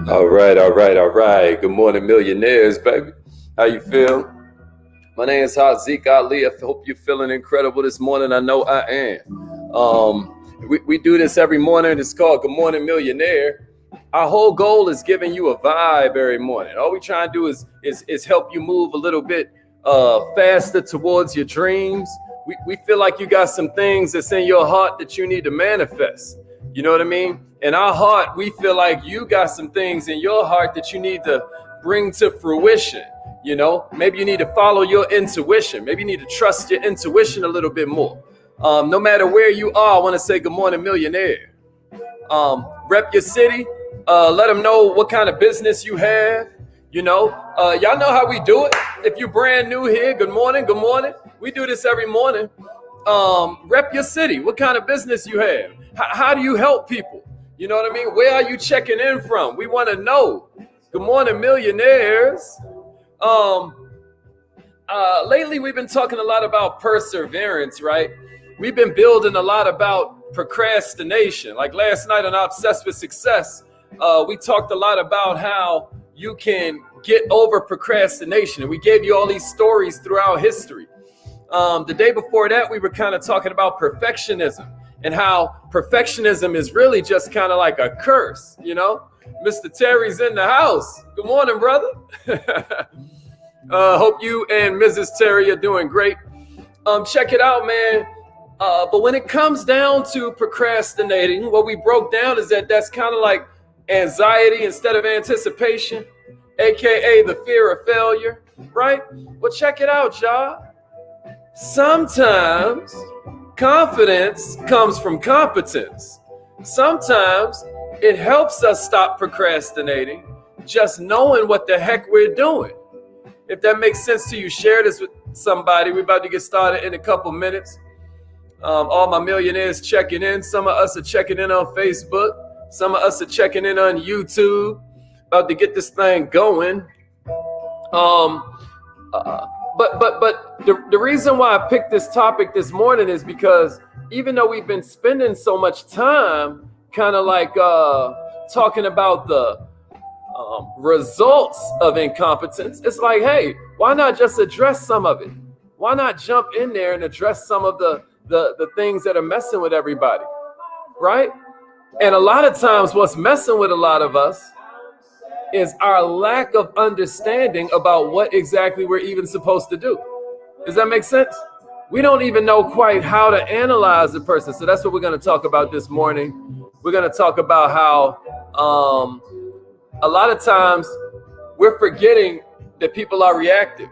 All right, all right, all right. Good morning, millionaires, baby. How you feel? My name is Zeke Ali. I hope you're feeling incredible this morning. I know I am. We do this every morning. It's called Good Morning Millionaire. Our whole goal is giving you a vibe every morning. All we try and do is help you move a little bit faster towards your dreams. We feel like you got some things that's in your heart that you need to manifest. You know what I mean? In our heart, we feel like you got some things in your heart that you need to bring to fruition. You know, maybe you need to follow your intuition. Maybe you need to trust your intuition a little bit more. No matter where you are, I want to say good morning, millionaire. Rep your city. Let them know what kind of business you have. You know, y'all know how we do it. If you're brand new here, good morning, good morning. We do this every morning. Rep your city. What kind of business you have? How do you help people? You know what I mean? Where are you checking in from? We want to know. Good morning, millionaires. Lately we've been talking a lot about perseverance, right? We've been building a lot about procrastination. Like last night on Obsessed with Success, we talked a lot about how you can get over procrastination. And we gave you all these stories throughout history. The day before that, we were kind of talking about perfectionism and how perfectionism is really just kind of like a curse, you know? Mr. Terry's in the house. Good morning, brother. Hope you and Mrs. Terry are doing great. Check it out, man. But when it comes down to procrastinating, what we broke down is that's kind of like anxiety instead of anticipation, aka the fear of failure, right? Well, check it out, y'all. Sometimes confidence comes from competence. Sometimes it helps us stop procrastinating just knowing what the heck we're doing. If that makes sense to you, share this with somebody. We're about to get started in a couple minutes. All my millionaires checking in. Some of us are checking in on Facebook. Some of us are checking in on YouTube. About to get this thing going. But the reason why I picked this topic this morning is because even though we've been spending so much time kind of like talking about the results of incompetence, it's like, hey, why not just address some of it? Why not jump in there and address some of the things that are messing with everybody, right? And a lot of times what's messing with a lot of us is our lack of understanding about what exactly we're even supposed to do. Does that make sense? We don't even know quite how to analyze a person. So that's what we're going to talk about this morning. We're going to talk about how a lot of times we're forgetting that people are reactive.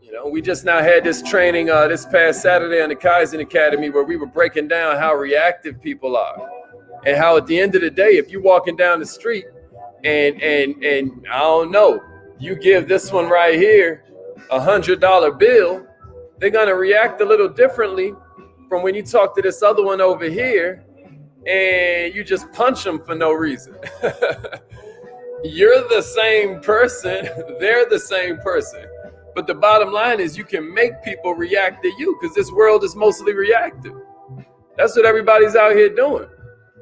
You know, we just now had this training this past Saturday on the Kaizen Academy where we were breaking down how reactive people are and how at the end of the day, if you're walking down the street and I don't know, you give this one right here $100 bill, they're going to react a little differently from when you talk to this other one over here and you just punch them for no reason. You're the same person, they're the same person. But the bottom line is you can make people react to you because this world is mostly reactive. That's what everybody's out here doing.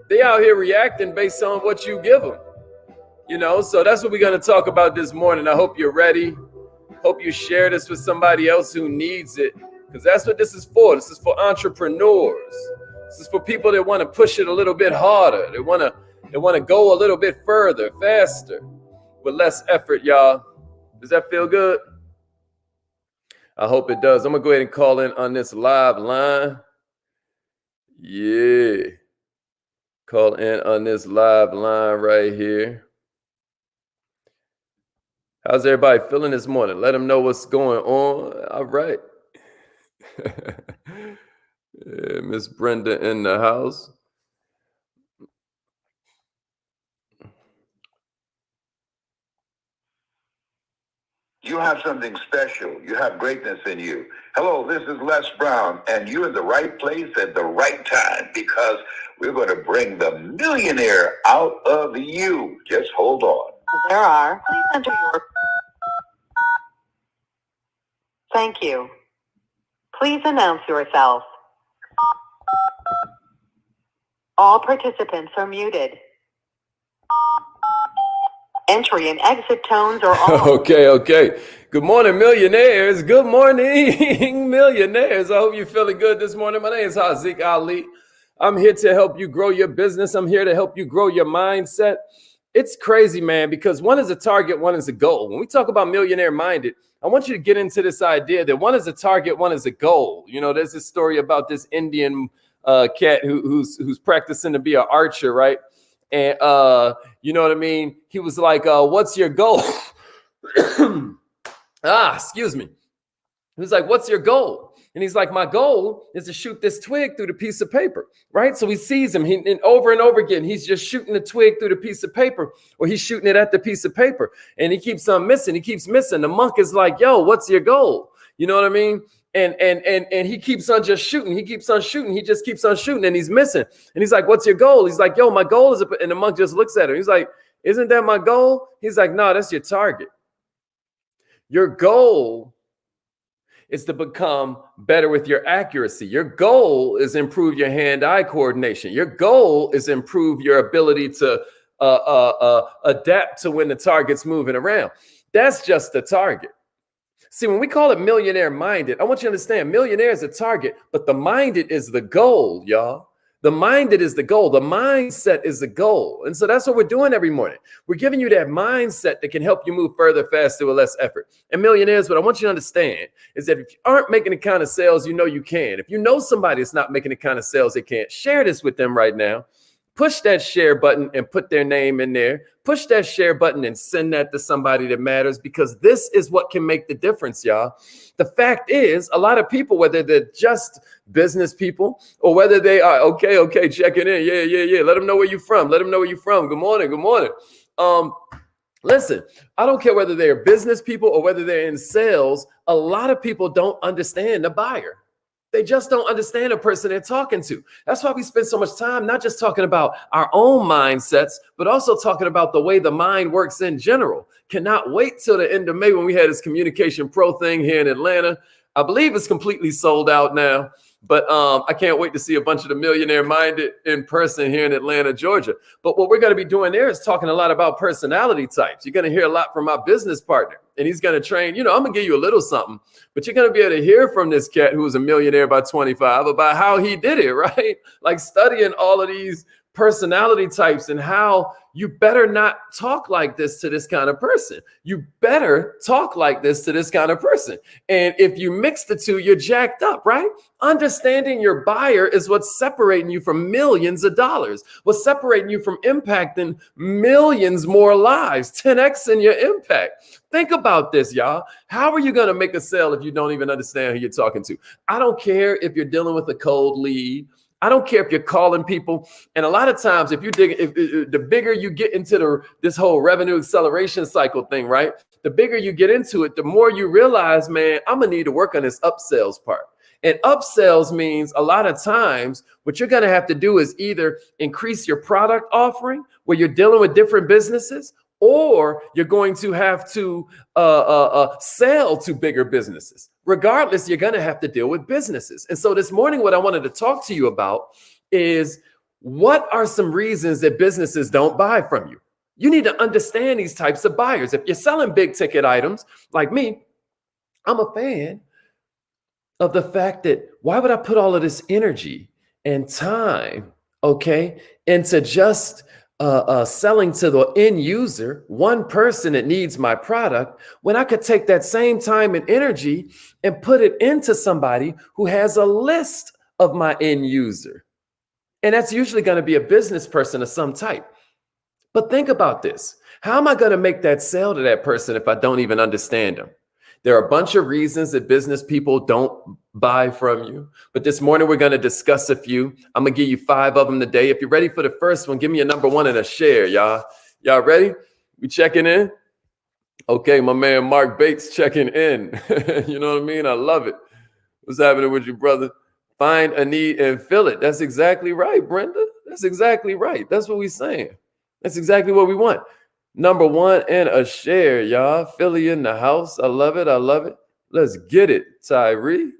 They out here reacting based on what you give them. You know, so that's what we're going to talk about this morning. I hope you're ready. Hope you share this with somebody else who needs it because that's what this is for. This is for entrepreneurs. This is for people that want to push it a little bit harder. They want to go a little bit further, faster, with less effort, y'all. Does that feel good? I hope it does. I'm going to go ahead and call in on this live line. Yeah. Call in on this live line right here. How's everybody feeling this morning? Let them know what's going on. All right. Yeah, Miss Brenda in the house. You have something special. You have greatness in you. Hello, this is Les Brown, and you're in the right place at the right time because we're going to bring the millionaire out of you. Just hold on. There are. Please enter your... Thank you. Please announce yourself. All participants are muted. entry and exit tones or all. Okay. Good morning, millionaires. Good morning, millionaires. I hope you're feeling good this morning. My name is Hazik Ali. I'm here to help you grow your business. I'm here to help you grow your mindset. It's crazy, man, because one is a target, one is a goal. When we talk about millionaire minded, I want you to get into this idea that one is a target, one is a goal. You know, there's this story about this Indian cat who's practicing to be an archer, right? And you know what I mean? He was like, what's your goal? Excuse me. He was like, what's your goal? And he's like, my goal is to shoot this twig through the piece of paper, right? So he sees him and over again, he's just shooting the twig through the piece of paper, or he's shooting it at the piece of paper. And he keeps on missing. He keeps missing. The monk is like, yo, what's your goal? You know what I mean? And he keeps on just shooting. He keeps on shooting. He just keeps on shooting and he's missing. And he's like, what's your goal? He's like, yo, my goal is, and the monk just looks at him. He's like, isn't that my goal? He's like, no, that's your target. Your goal is to become better with your accuracy. Your goal is improve your hand-eye coordination. Your goal is improve your ability to adapt to when the target's moving around. That's just the target. See, when we call it millionaire minded, I want you to understand millionaire is a target, but the minded is the goal, y'all. The minded is the goal. The mindset is the goal. And so that's what we're doing every morning. We're giving you that mindset that can help you move further, faster, with less effort. And millionaires, what I want you to understand is that if you aren't making the kind of sales you know you can, if you know somebody that's not making the kind of sales they can't, share this with them right now. Push that share button and put their name in there. Push that share button and send that to somebody that matters, because this is what can make the difference, y'all. The fact is, a lot of people, whether they're just business people or whether they are, okay, checking in. Yeah. Let them know where you're from. Let them know where you're from. Good morning. Listen, I don't care whether they're business people or whether they're in sales. A lot of people don't understand the buyer. They just don't understand the person they're talking to. That's why we spend so much time not just talking about our own mindsets, but also talking about the way the mind works in general. Cannot wait till the end of May when we had this Communication Pro thing here in Atlanta. I believe it's completely sold out now, but I can't wait to see a bunch of the millionaire minded in person here in Atlanta, Georgia. But what we're going to be doing there is talking a lot about personality types. You're going to hear a lot from my business partner, and he's going to train, I'm going to give you a little something, but you're going to be able to hear from this cat who was a millionaire by 25 about how he did it, right? Like studying all of these personality types and how you better not talk like this to this kind of person. You better talk like this to this kind of person. And if you mix the two, you're jacked up, right? Understanding your buyer is what's separating you from millions of dollars. What's separating you from impacting millions more lives, 10x in your impact. Think about this, y'all. How are you going to make a sale if you don't even understand who you're talking to? I don't care if you're dealing with a cold lead. I don't care if you're calling people. And a lot of times, if the bigger you get into this whole revenue acceleration cycle thing, right? The bigger you get into it, the more you realize, man, I'm going to need to work on this upsells part. And upsells means a lot of times what you're going to have to do is either increase your product offering where you're dealing with different businesses, or you're going to have to sell to bigger businesses. Regardless, you're going to have to deal with businesses. And so this morning, what I wanted to talk to you about is what are some reasons that businesses don't buy from you? You need to understand these types of buyers. If you're selling big ticket items like me, I'm a fan of the fact that why would I put all of this energy and time, into just selling to the end user, one person that needs my product, when I could take that same time and energy and put it into somebody who has a list of my end user. And that's usually going to be a business person of some type. But think about this. How am I going to make that sale to that person if I don't even understand them? There are a bunch of reasons that business people don't buy from you. But this morning, we're going to discuss a few. I'm going to give you 5 of them today. If you're ready for the first one, give me a number 1 and a share, y'all. Y'all ready? We checking in? Okay, my man Mark Bates checking in. You know what I mean? I love it. What's happening with you, brother? Find a need and fill it. That's exactly right, Brenda. That's exactly right. That's what we're saying. That's exactly what we want. Number 1 and a share, y'all. Philly in the house. I love it. Let's get it, Tyree.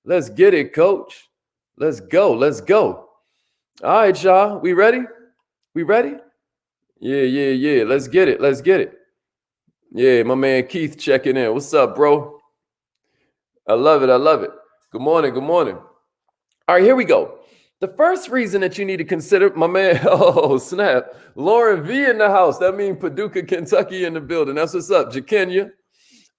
Let's get it, coach. Let's go. All right, y'all. We ready? Yeah. Let's get it. Let's get it. Yeah, my man Keith checking in. What's up, bro? I love it. I love it. Good morning. Good morning. All right, here we go. The first reason that you need to consider, my man, oh, snap. Lauren V in the house. That means Paducah, Kentucky in the building. That's what's up, Jakenya.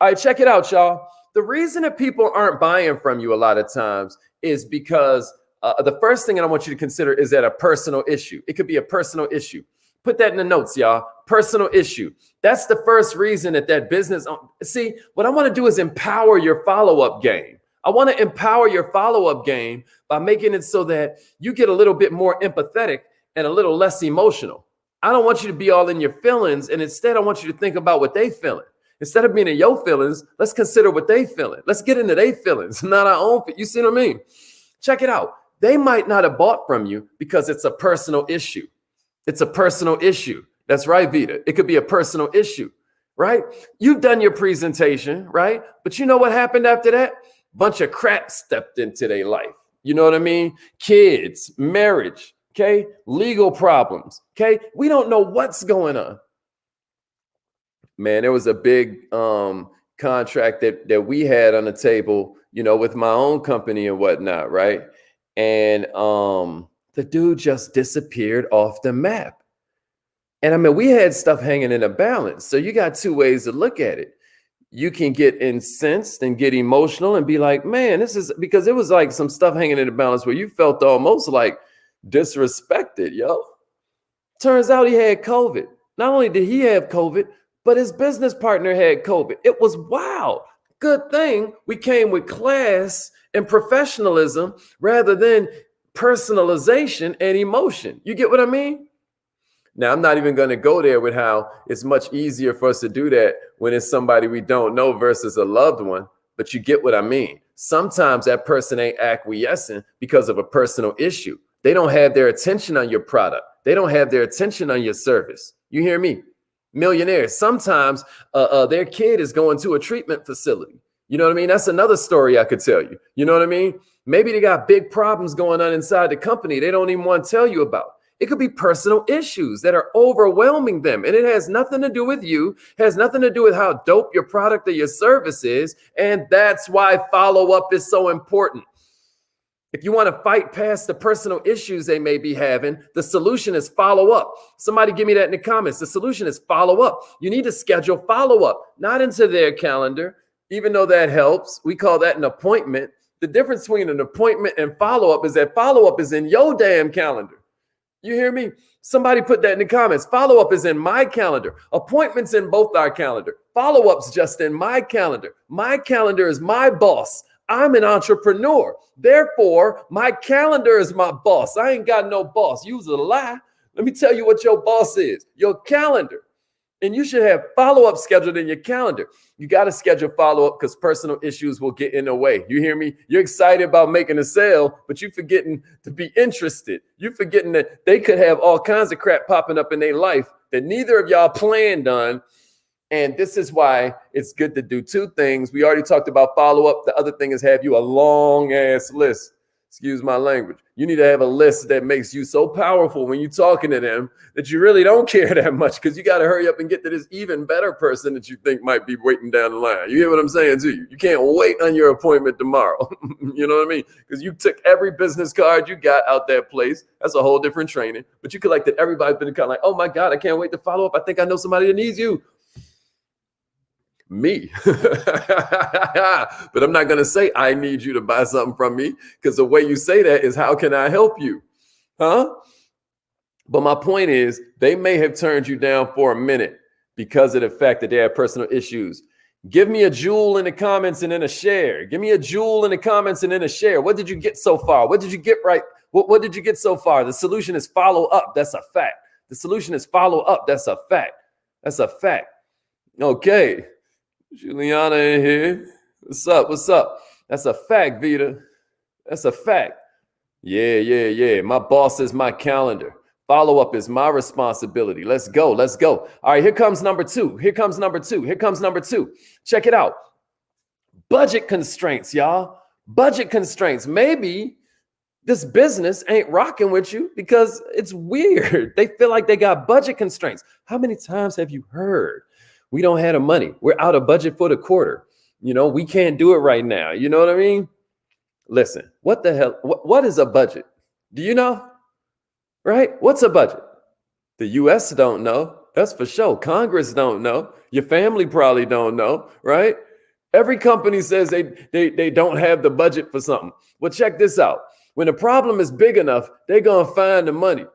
All right, check it out, y'all. The reason that people aren't buying from you a lot of times is because the first thing that I want you to consider is that a personal issue. It could be a personal issue. Put that in the notes, y'all. Personal issue. That's the first reason that business. See, what I want to do is empower your follow-up game. I want to empower your follow-up game by making it so that you get a little bit more empathetic and a little less emotional. I don't want you to be all in your feelings, and instead I want you to think about what they feeling. Instead of being in your feelings, let's consider what they feeling. Let's get into their feelings, not our own. You see what I mean? Check it out. They might not have bought from you because it's a personal issue. It's a personal issue. That's right, Vita. It could be a personal issue, right? You've done your presentation, right? But you know what happened after that? Bunch of crap stepped into their life. You know what I mean? Kids, marriage, okay? Legal problems, okay? We don't know what's going on. Man, there was a big contract that we had on the table, you know, with my own company and whatnot, right? And the dude just disappeared off the map. And I mean, we had stuff hanging in a balance. So you got two ways to look at it. You can get incensed and get emotional and be like, man, this is because it was like some stuff hanging in the balance where you felt almost like disrespected, yo. Turns out he had COVID. Not only did he have COVID, but his business partner had COVID. It was wild. Good thing we came with class and professionalism rather than personalization and emotion. You get what I mean? Now, I'm not even going to go there with how it's much easier for us to do that when it's somebody we don't know versus a loved one, but you get what I mean. Sometimes that person ain't acquiescing because of a personal issue. They don't have their attention on your product. They don't have their attention on your service. You hear me? Millionaires, sometimes their kid is going to a treatment facility. You know what I mean? That's another story I could tell you. You know what I mean? Maybe they got big problems going on inside the company they don't even want to tell you about. It could be personal issues that are overwhelming them. And it has nothing to do with you, has nothing to do with how dope your product or your service is. And that's why follow-up is so important. If you want to fight past the personal issues they may be having, the solution is follow up. Somebody give me that in the comments. The solution is follow up. You need to schedule follow up, not into their calendar, even though that helps. We call that an appointment. The difference between an appointment and follow up is that follow up is in your damn calendar. You hear me? Somebody put that in the comments. Follow up is in my calendar. Appointments in both our calendar. Follow ups just in my calendar. My calendar is my boss. I'm an entrepreneur. Therefore, my calendar is my boss. I ain't got no boss. Use a lie. Let me tell you what your boss is. Your calendar. And you should have follow-up scheduled in your calendar. You got to schedule follow-up because personal issues will get in the way. You hear me? You're excited about making a sale, but you're forgetting to be interested. You're forgetting that they could have all kinds of crap popping up in their life that neither of y'all planned on. And this is why it's good to do two things. We already talked about follow-up. The other thing is have you a long-ass list. Excuse my language. You need to have a list that makes you so powerful when you're talking to them that you really don't care that much because you got to hurry up and get to this even better person that you think might be waiting down the line. You hear what I'm saying to you? You can't wait on your appointment tomorrow. You know what I mean? Because you took every business card you got out that place. That's a whole different training. But you collected everybody's been kind of like, oh my God, I can't wait to follow up. I think I know somebody that needs you. Me. But I'm not going to say I need you to buy something from me because the way you say that is how can I help you? Huh? But my point is they may have turned you down for a minute because of the fact that they have personal issues. Give me a jewel in the comments and then a share. Give me a jewel in the comments and then a share. What did you get so far? What did you get right? What did you get so far? The solution is follow up. That's a fact. The solution is follow up. That's a fact. That's a fact. Okay. Juliana in here. What's up? What's up? That's a fact, Vita. That's a fact. Yeah. My boss is my calendar. Follow up is my responsibility. Let's go. Let's go. All right, here comes number two. Here comes number two. Here comes number two. Check it out. Budget constraints, y'all. Budget constraints. Maybe This business ain't rocking with you because it's weird. They feel like they got budget constraints. How many times have you heard, we don't have the money, we're out of budget for the quarter, we can't do it right now? You know what I mean? Listen, what the hell, what is a budget? Do you know? Right? What's a budget? The US don't know. That's for sure. Congress don't know. Your family probably don't know, right? Every company says they don't have the budget for something. Well, check this out. When the problem is big enough, they're going to find the money.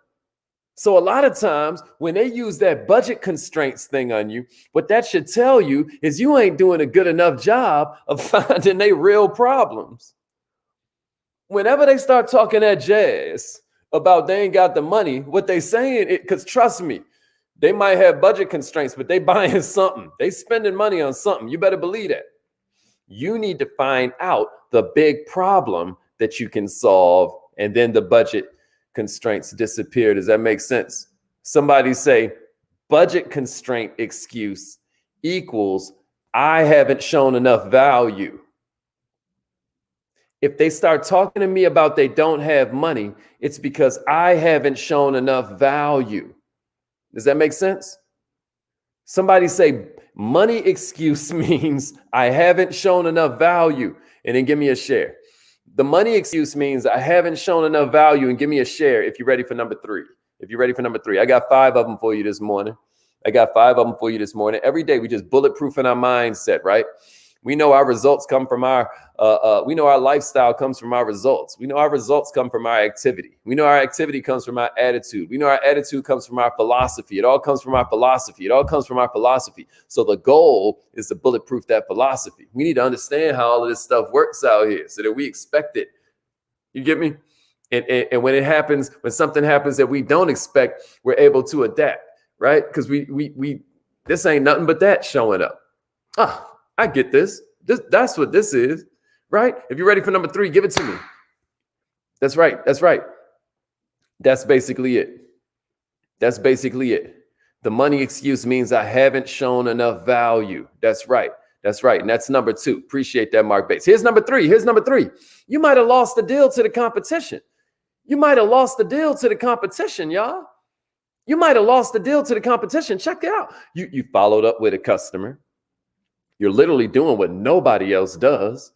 So a lot of times when they use that budget constraints thing on you, what that should tell you is you ain't doing a good enough job of finding their real problems. Whenever they start talking that jazz about they ain't got the money, what they saying, because trust me, they might have budget constraints, but they buying something. They spending money on something. You better believe that. You need to find out the big problem that you can solve, and then the budget constraints disappear. Does that make sense? Somebody say budget constraint excuse equals I haven't shown enough value. If they start talking to me about they don't have money, it's because I haven't shown enough value. Does that make sense? Somebody say money excuse means I haven't shown enough value, and then give me a share. The money excuse means I haven't shown enough value, and give me a share if you're ready for number 3. If you're ready for number 3, I got 5 of them for you this morning. Every day we just bulletproof in our mindset, right? We know our results come from we know our lifestyle comes from our results. We know our results come from our activity. We know our activity comes from our attitude. We know our attitude comes from our philosophy. It all comes from our philosophy. So the goal is to bulletproof that philosophy. We need to understand how all of this stuff works out here so that we expect it. You get me? And when it happens, when something happens that we don't expect, we're able to adapt, right? Because we this ain't nothing but that showing up. I get this. That's what this is, right? If you're ready for number 3, give it to me. That's right. That's basically it. The money excuse means I haven't shown enough value. That's right. And that's number 2. Appreciate that, Mark Bates. Here's number 3. You might have lost the deal to the competition. Y'all. You might have lost the deal to the competition. Check it out. You followed up with a customer. You're literally doing what nobody else does,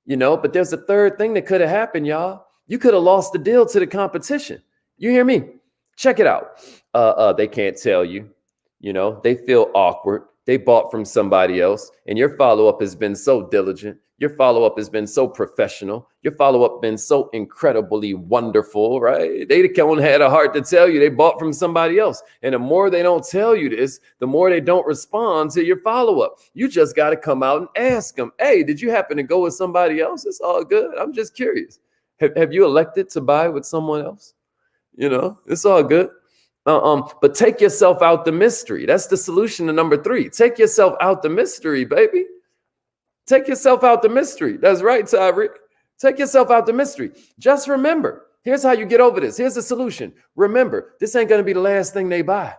but there's a third thing that could have happened, y'all. You could have lost the deal to the competition. You hear me? Check it out. They can't tell you, they feel awkward. They bought from somebody else, and your follow-up has been so diligent. Your follow-up has been so professional. Your follow-up been so incredibly wonderful, right? They don't had a heart to tell you they bought from somebody else. And the more they don't tell you this, the more they don't respond to your follow-up. You just got to come out and ask them, hey, did you happen to go with somebody else? It's all good. I'm just curious. Have you elected to buy with someone else? It's all good. But take yourself out the mystery. That's the solution to number 3. Take yourself out the mystery, baby. Take yourself out the mystery. That's right, Tyreek. Take yourself out the mystery. Just remember, here's how you get over this. Here's the solution. Remember, this ain't going to be the last thing they buy.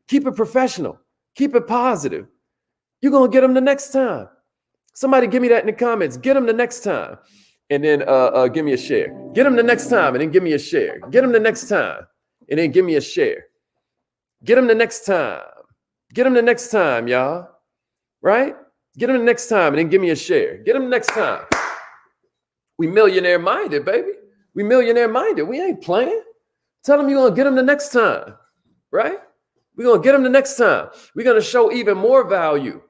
Keep it professional. Keep it positive. You're going to get them the next time. Somebody give me that in the comments. Get them the next time. And then give me a share. Get them the next time and then give me a share. Get them the next time and then give me a share. Get them the next time, y'all. Right? Get them the next time and then give me a share. Get them the next time. We millionaire minded, baby. We ain't playing. Tell them you're going to get them the next time. Right? We're going to get them the next time. We're going to show even more value.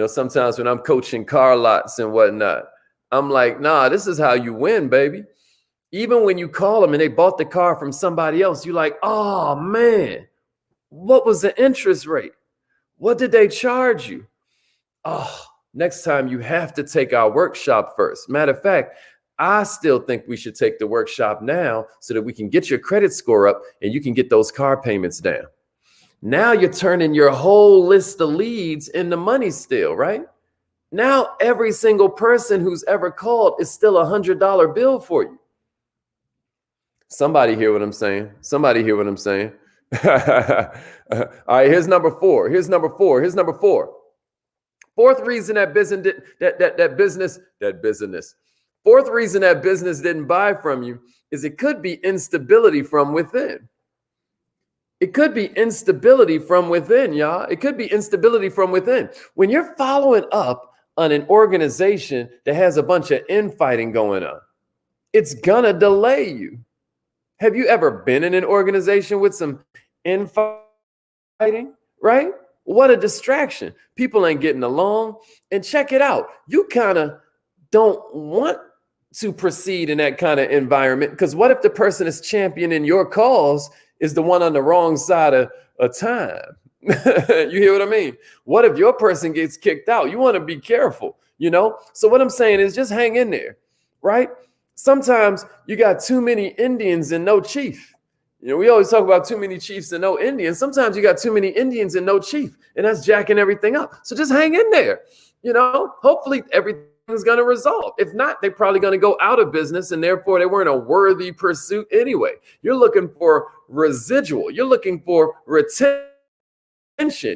Sometimes when I'm coaching car lots and whatnot, I'm like, nah, this is how you win, baby. Even when you call them and they bought the car from somebody else, you're like, oh, man, what was the interest rate? What did they charge you? Oh, next time you have to take our workshop first. Matter of fact, I still think we should take the workshop now so that we can get your credit score up and you can get those car payments down. Now you're turning your whole list of leads into money still, right? Now every single person who's ever called is still $100 bill for you. Somebody hear what I'm saying? All right, here's number 4. Fourth reason that business Fourth reason that business didn't buy from you is it could be instability from within. It could be instability from within, y'all. It could be instability from within. When you're following up on an organization that has a bunch of infighting going on, it's gonna delay you. Have you ever been in an organization with some infighting, right? What a distraction. People ain't getting along. And check it out. You kind of don't want to proceed in that kind of environment, because what if the person is championing your cause is the one on the wrong side of time? You hear what I mean? What if your person gets kicked out? You want to be careful, you know? So what I'm saying is just hang in there, right? Sometimes you got too many Indians and no chief. You know, we always talk about too many chiefs and no Indians. Sometimes you got too many Indians and no chief, and that's jacking everything up. So just hang in there. You know, hopefully everything's going to resolve. If not, they're probably going to go out of business, and therefore they weren't a worthy pursuit anyway. You're looking for residual. You're looking for retention.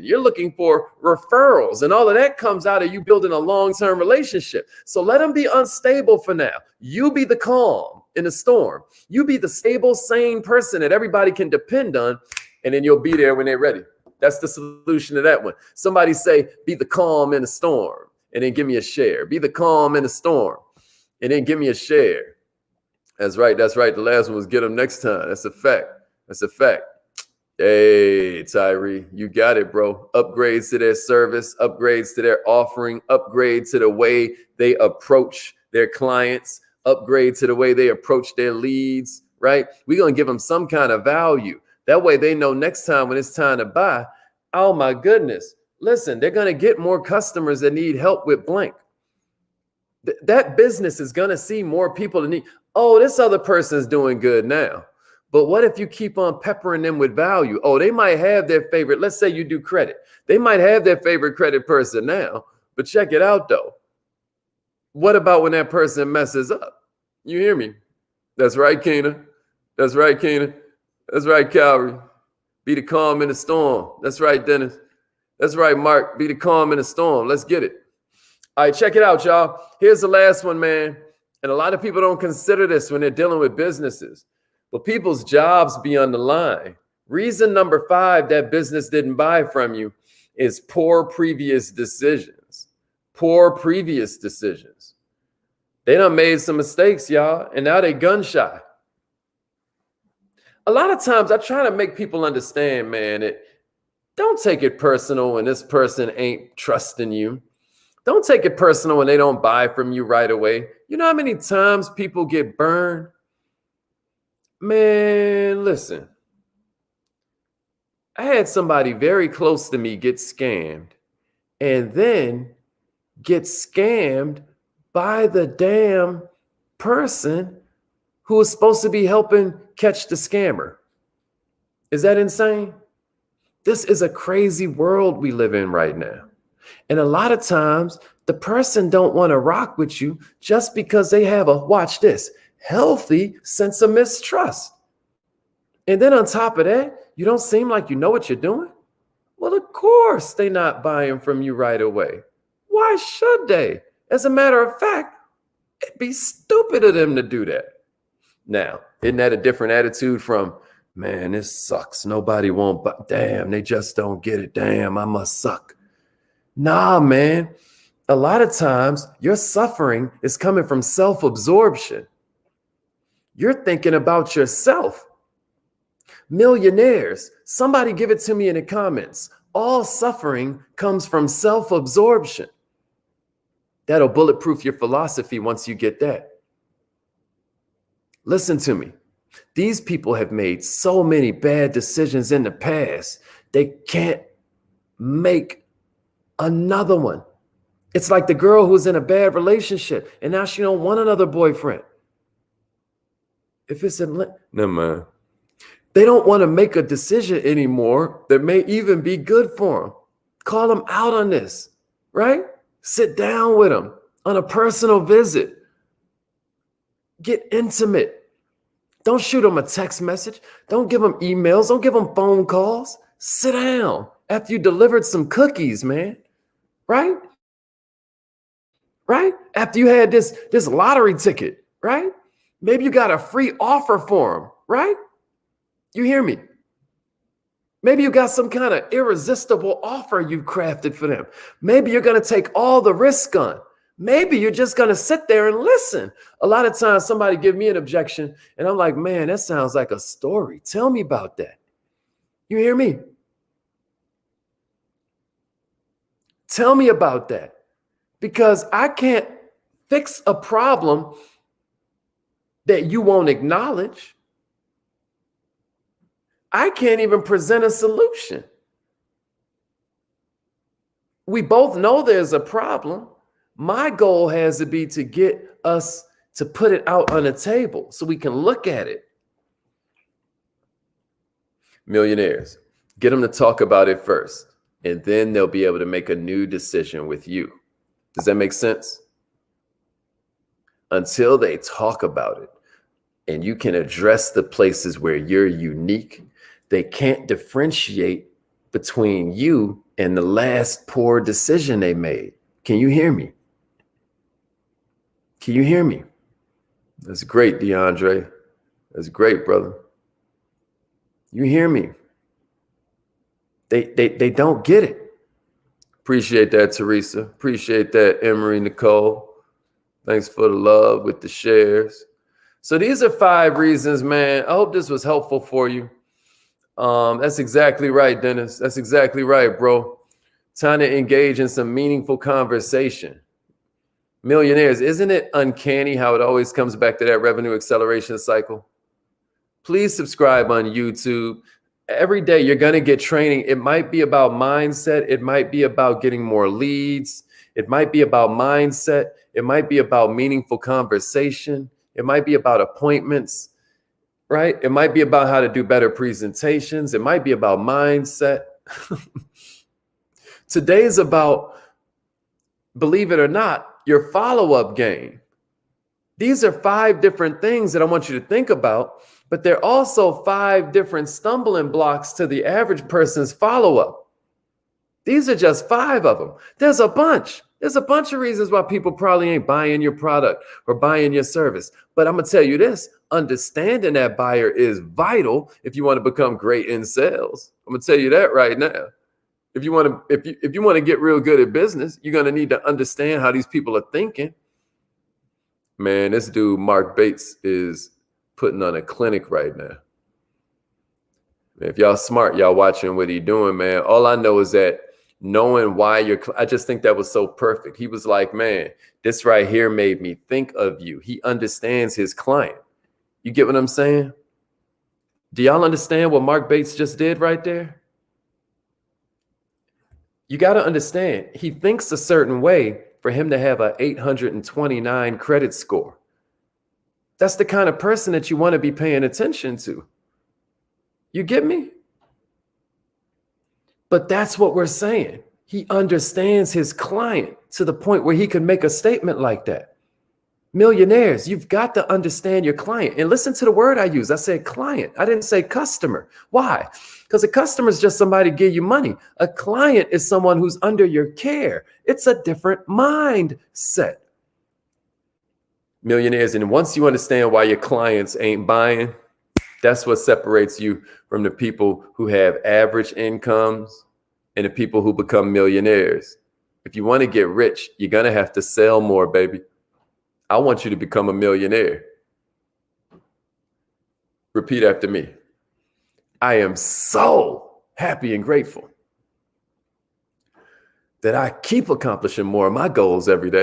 You're looking for referrals, and all of that comes out of you building a long-term relationship. So let them be unstable for now. You be the calm in the storm. You be the stable, sane person that everybody can depend on, and then you'll be there when they're ready. That's the solution to that one. Somebody say, be the calm in the storm, and then give me a share. Be the calm in the storm, and then give me a share. That's right. That's right. The last one was get them next time. That's a fact. That's a fact. Hey, Tyree, you got it, bro. Upgrades to their service, upgrades to their offering, upgrade to the way they approach their clients, upgrade to the way they approach their leads, right? We're going to give them some kind of value. That way they know next time when it's time to buy, oh my goodness, listen, they're going to get more customers that need help with blank. That business is going to see more people that need, oh, this other person's doing good now. But what if you keep on peppering them with value? Oh, they might have their favorite. Let's say you do credit. They might have their favorite credit person now, but check it out though. What about when that person messes up? You hear me? That's right, Keena. That's right, Keena. That's right, Calvary. Be the calm in the storm. That's right, Dennis. That's right, Mark. Be the calm in the storm. Let's get it. All right, check it out, y'all. Here's the last one, man. And a lot of people don't consider this when they're dealing with businesses. But people's jobs be on the line. Reason number 5 that business didn't buy from you is poor previous decisions. Poor previous decisions. They done made some mistakes, y'all, and now they gun shy. A lot of times I try to make people understand, man, that don't take it personal when this person ain't trusting you. Don't take it personal when they don't buy from you right away. You know how many times people get burned? Man, listen, I had somebody very close to me get scammed and then get scammed by the damn person who was supposed to be helping catch the scammer. Is that insane? This is a crazy world we live in right now. And a lot of times the person don't want to rock with you just because they have a, watch this, healthy sense of mistrust. And then on top of that, you don't seem like you know what you're doing. Well, of course they're not buying from you right away. Why should they? As a matter of fact, it'd be stupid of them to do that. Now, isn't that a different attitude from, man, this sucks. Nobody won't buy. Damn, they just don't get it. Damn, I must suck. Nah, man. A lot of times your suffering is coming from self-absorption. You're thinking about yourself. Millionaires, somebody give it to me in the comments. All suffering comes from self-absorption. That'll bulletproof your philosophy once you get that. Listen to me. These people have made so many bad decisions in the past, they can't make another one. It's like the girl who's in a bad relationship and now she don't want another boyfriend. If it's in, never mind. They don't want to make a decision anymore that may even be good for them. Call them out on this, right? Sit down with them on a personal visit. Get intimate. Don't shoot them a text message. Don't give them emails. Don't give them phone calls. Sit down after you delivered some cookies, man, right? right? After you had this lottery ticket, right? Maybe you got a free offer for them, right? You hear me? Maybe you got some kind of irresistible offer you've crafted for them. Maybe you're going to take all the risk on. Maybe you're just going to sit there and listen. A lot of times somebody give me an objection and I'm like, man, that sounds like a story. Tell me about that. You hear me? Tell me about that. Because I can't fix a problem that you won't acknowledge. I can't even present a solution. We both know there's a problem. My goal has to be to get us to put it out on the table so we can look at it. Millionaires, get them to talk about it first, and then they'll be able to make a new decision with you. Does that make sense? Until they talk about it and you can address the places where you're unique, they can't differentiate between you and the last poor decision they made. Can you hear me? Can you hear me? That's great, DeAndre. That's great, brother. You hear me? They don't get it. Appreciate that, Teresa. Appreciate that, Emery Nicole. Thanks for the love with the shares. So these are 5 reasons, man. I hope this was helpful for you. That's exactly right, Dennis. That's exactly right, bro. Time to engage in some meaningful conversation. Millionaires, isn't it uncanny how it always comes back to that revenue acceleration cycle? Please subscribe on YouTube. Every day you're going to get training. It might be about mindset. It might be about getting more leads. It might be about mindset. It might be about meaningful conversation. It might be about appointments, right? It might be about how to do better presentations. It might be about mindset. Today's about, believe it or not, your follow-up game. These are 5 different things that I want you to think about, but they're also 5 different stumbling blocks to the average person's follow-up. These are just 5 of them. There's a bunch. There's a bunch of reasons why people probably ain't buying your product or buying your service. But I'm going to tell you this, understanding that buyer is vital if you want to become great in sales. I'm going to tell you that right now. If you want to get real good at business, you're going to need to understand how these people are thinking. Man, this dude, Mark Bates, is putting on a clinic right now. If y'all smart, y'all watching what he doing, man. All I know is that knowing why I just think that was so perfect. He was like, man, this right here made me think of you. He understands his client. You get what I'm saying? Do y'all understand what Mark Bates just did right there? You got to understand, he thinks a certain way for him to have an 829 credit score. That's the kind of person that you want to be paying attention to. You get me? But that's what we're saying. He understands his client to the point where he can make a statement like that. Millionaires, you've got to understand your client. And listen to the word I use. I said client. I didn't say customer. Why? Because a customer is just somebody to give you money. A client is someone who's under your care. It's a different mindset. Millionaires, and once you understand why your clients ain't buying, that's what separates you from the people who have average incomes and the people who become millionaires. If you want to get rich, you're going to have to sell more, baby. I want you to become a millionaire. Repeat after me. I am so happy and grateful that I keep accomplishing more of my goals every day.